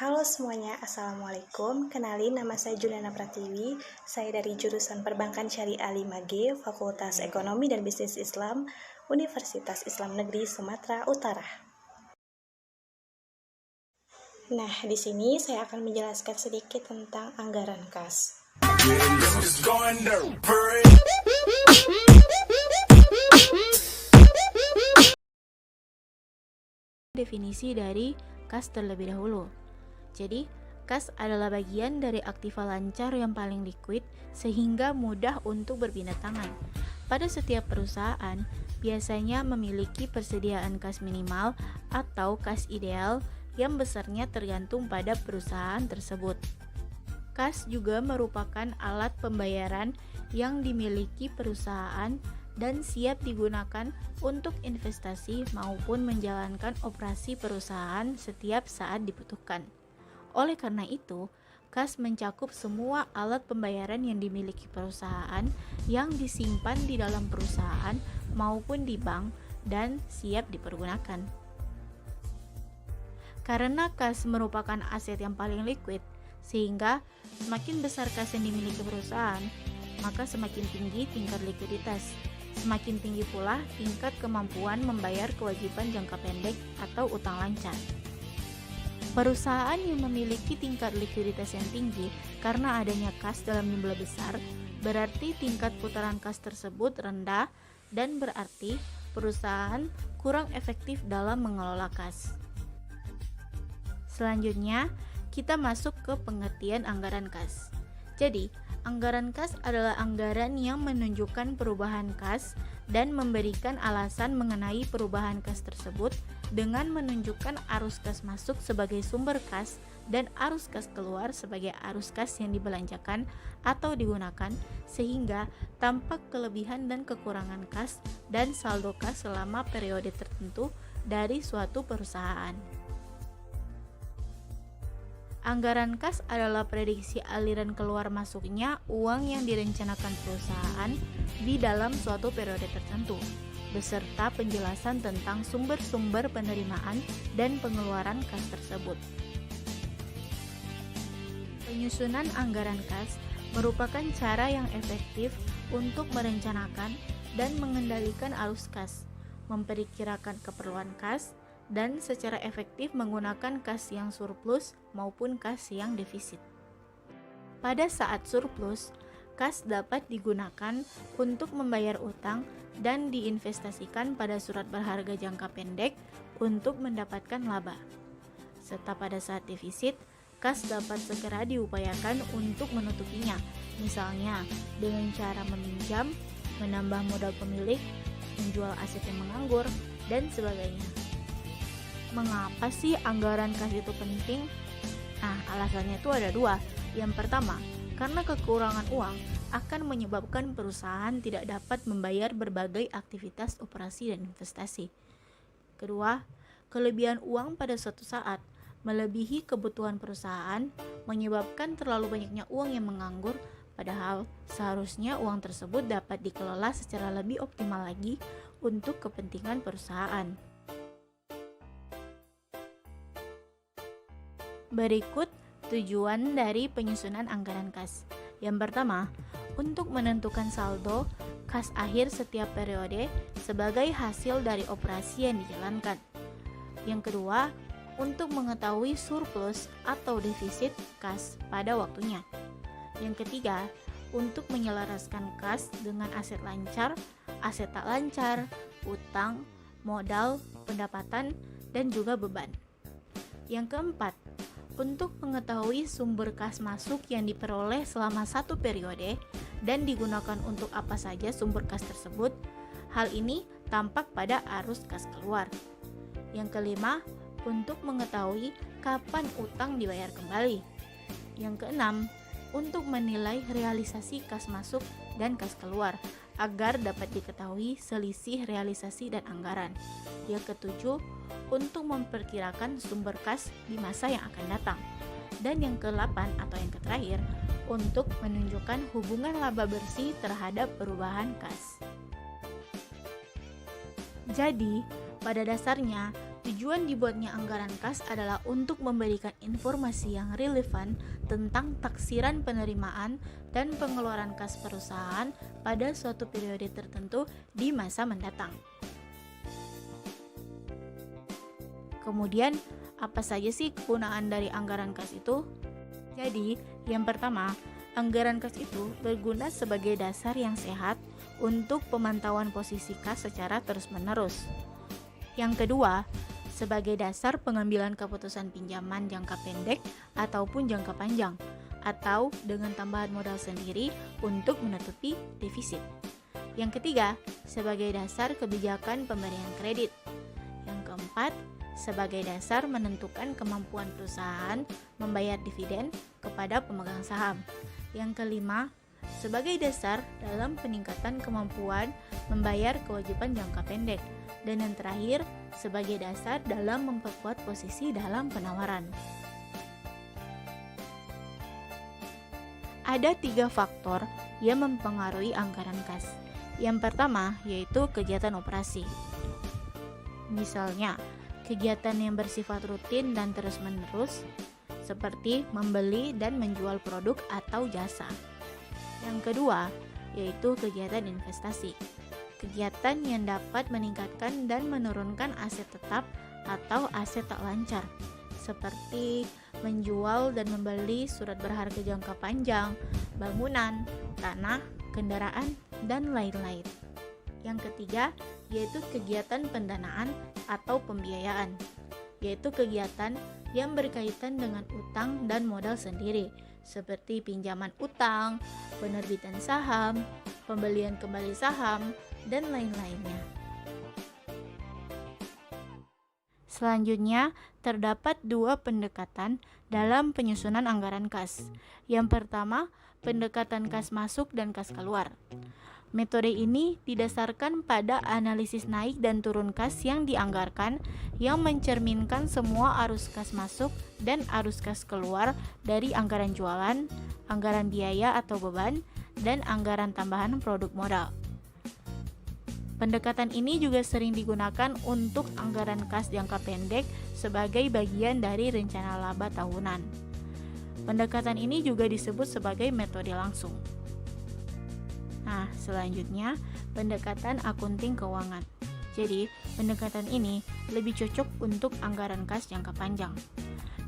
Halo semuanya, Assalamualaikum. Kenalin, nama saya Juliana Pratiwi. Saya dari jurusan Perbankan Syariah 5G, Fakultas Ekonomi dan Bisnis Islam, Universitas Islam Negeri Sumatera Utara. Nah, di sini saya akan menjelaskan sedikit tentang anggaran kas. Definisi dari kas terlebih dahulu. Jadi, kas adalah bagian dari aktiva lancar yang paling liquid sehingga mudah untuk berpindah tangan. Pada setiap perusahaan, biasanya memiliki persediaan kas minimal atau kas ideal yang besarnya tergantung pada perusahaan tersebut. Kas juga merupakan alat pembayaran yang dimiliki perusahaan dan siap digunakan untuk investasi maupun menjalankan operasi perusahaan setiap saat dibutuhkan. Oleh karena itu, kas mencakup semua alat pembayaran yang dimiliki perusahaan yang disimpan di dalam perusahaan maupun di bank dan siap dipergunakan. Karena kas merupakan aset yang paling liquid, sehingga semakin besar kas yang dimiliki perusahaan, maka semakin tinggi tingkat likuiditas. Semakin tinggi pula tingkat kemampuan membayar kewajiban jangka pendek atau utang lancar. Perusahaan yang memiliki tingkat likuiditas yang tinggi karena adanya kas dalam jumlah besar, berarti tingkat putaran kas tersebut rendah dan berarti perusahaan kurang efektif dalam mengelola kas. Selanjutnya, kita masuk ke pengertian anggaran kas. Jadi, anggaran kas adalah anggaran yang menunjukkan perubahan kas dan memberikan alasan mengenai perubahan kas tersebut dengan menunjukkan arus kas masuk sebagai sumber kas dan arus kas keluar sebagai arus kas yang dibelanjakan atau digunakan, sehingga tampak kelebihan dan kekurangan kas dan saldo kas selama periode tertentu dari suatu perusahaan. Anggaran kas adalah prediksi aliran keluar masuknya uang yang direncanakan perusahaan di dalam suatu periode tertentu, beserta penjelasan tentang sumber-sumber penerimaan dan pengeluaran kas tersebut. Penyusunan anggaran kas merupakan cara yang efektif untuk merencanakan dan mengendalikan arus kas, memperkirakan keperluan kas, dan secara efektif menggunakan kas yang surplus maupun kas yang defisit. Pada saat surplus, kas dapat digunakan untuk membayar utang dan diinvestasikan pada surat berharga jangka pendek untuk mendapatkan laba. Serta pada saat defisit, kas dapat segera diupayakan untuk menutupinya, misalnya dengan cara meminjam, menambah modal pemilik, menjual aset yang menganggur, dan sebagainya. Mengapa sih anggaran kas itu penting? Nah, alasannya itu ada dua. Yang pertama, karena kekurangan uang akan menyebabkan perusahaan tidak dapat membayar berbagai aktivitas operasi dan investasi. Kedua, kelebihan uang pada suatu saat melebihi kebutuhan perusahaan menyebabkan terlalu banyaknya uang yang menganggur, padahal seharusnya uang tersebut dapat dikelola secara lebih optimal lagi untuk kepentingan perusahaan. Berikut tujuan dari penyusunan anggaran kas. Yang pertama, untuk menentukan saldo kas akhir setiap periode sebagai hasil dari operasi yang dijalankan. Yang kedua, untuk mengetahui surplus atau defisit kas pada waktunya. Yang ketiga, untuk menyelaraskan kas dengan aset lancar, aset tak lancar, utang, modal, pendapatan, dan juga beban. Yang keempat, untuk mengetahui sumber kas masuk yang diperoleh selama satu periode dan digunakan untuk apa saja sumber kas tersebut. Hal ini tampak pada arus kas keluar. Yang kelima, untuk mengetahui kapan utang dibayar kembali. Yang keenam, untuk menilai realisasi kas masuk dan kas keluar agar dapat diketahui selisih realisasi dan anggaran. Yang ketujuh, untuk memperkirakan sumber kas di masa yang akan datang. Dan yang ke-8 atau yang terakhir, untuk menunjukkan hubungan laba bersih terhadap perubahan kas. Jadi, pada dasarnya Tujuan dibuatnya anggaran kas adalah untuk memberikan informasi yang relevan tentang taksiran penerimaan dan pengeluaran kas perusahaan pada suatu periode tertentu di masa mendatang. Kemudian, apa saja sih kegunaan dari anggaran kas itu? Jadi, yang pertama, anggaran kas itu berguna sebagai dasar yang sehat untuk pemantauan posisi kas secara terus-menerus. Yang kedua, sebagai dasar pengambilan keputusan pinjaman jangka pendek ataupun jangka panjang, atau dengan tambahan modal sendiri untuk menutupi defisit. Yang ketiga, sebagai dasar kebijakan pemberian kredit. Yang keempat, sebagai dasar menentukan kemampuan perusahaan membayar dividen kepada pemegang saham. Yang kelima, sebagai dasar dalam peningkatan kemampuan membayar kewajiban jangka pendek. Dan yang terakhir, sebagai dasar dalam memperkuat posisi dalam penawaran. Ada 3 faktor yang mempengaruhi anggaran kas. Yang pertama, yaitu kegiatan operasi. Misalnya, kegiatan yang bersifat rutin dan terus-menerus, seperti membeli dan menjual produk atau jasa. Yang kedua, yaitu kegiatan investasi. Kegiatan yang dapat meningkatkan dan menurunkan aset tetap atau aset tak lancar, seperti menjual dan membeli surat berharga jangka panjang, bangunan, tanah, kendaraan, dan lain-lain. Yang ketiga, yaitu kegiatan pendanaan atau pembiayaan, yaitu kegiatan yang berkaitan dengan utang dan modal sendiri, seperti pinjaman utang, penerbitan saham, pembelian kembali saham, dan lain-lainnya. Selanjutnya, terdapat 2 pendekatan dalam penyusunan anggaran kas. Yang pertama, pendekatan kas masuk dan kas keluar. Metode ini didasarkan pada analisis naik dan turun kas yang dianggarkan, yang mencerminkan semua arus kas masuk dan arus kas keluar dari anggaran jualan, anggaran biaya atau beban, dan anggaran tambahan produk modal. Pendekatan ini juga sering digunakan untuk anggaran kas jangka pendek sebagai bagian dari rencana laba tahunan. Pendekatan ini juga disebut sebagai metode langsung. Nah, selanjutnya pendekatan akunting keuangan. Jadi, pendekatan ini lebih cocok untuk anggaran kas jangka panjang.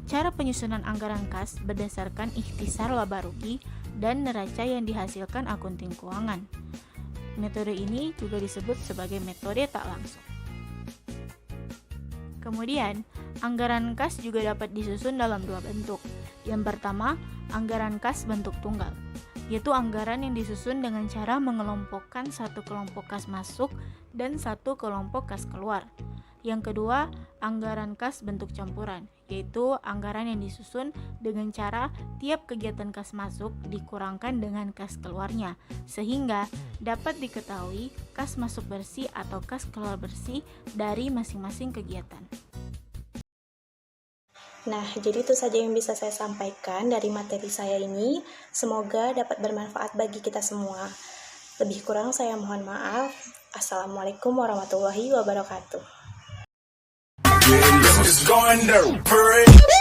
Cara penyusunan anggaran kas berdasarkan ikhtisar laba rugi dan neraca yang dihasilkan akunting keuangan. Metode ini juga disebut sebagai metode tak langsung. Kemudian, anggaran kas juga dapat disusun dalam 2 bentuk. Yang pertama, anggaran kas bentuk tunggal, yaitu anggaran yang disusun dengan cara mengelompokkan satu kelompok kas masuk dan satu kelompok kas keluar. Yang kedua, anggaran kas bentuk campuran, yaitu anggaran yang disusun dengan cara tiap kegiatan kas masuk dikurangkan dengan kas keluarnya, sehingga dapat diketahui kas masuk bersih atau kas keluar bersih dari masing-masing kegiatan. Nah, jadi itu saja yang bisa saya sampaikan dari materi saya ini. Semoga dapat bermanfaat bagi kita semua. Lebih kurang saya mohon maaf. Assalamualaikum warahmatullahi wabarakatuh. It's going to parade.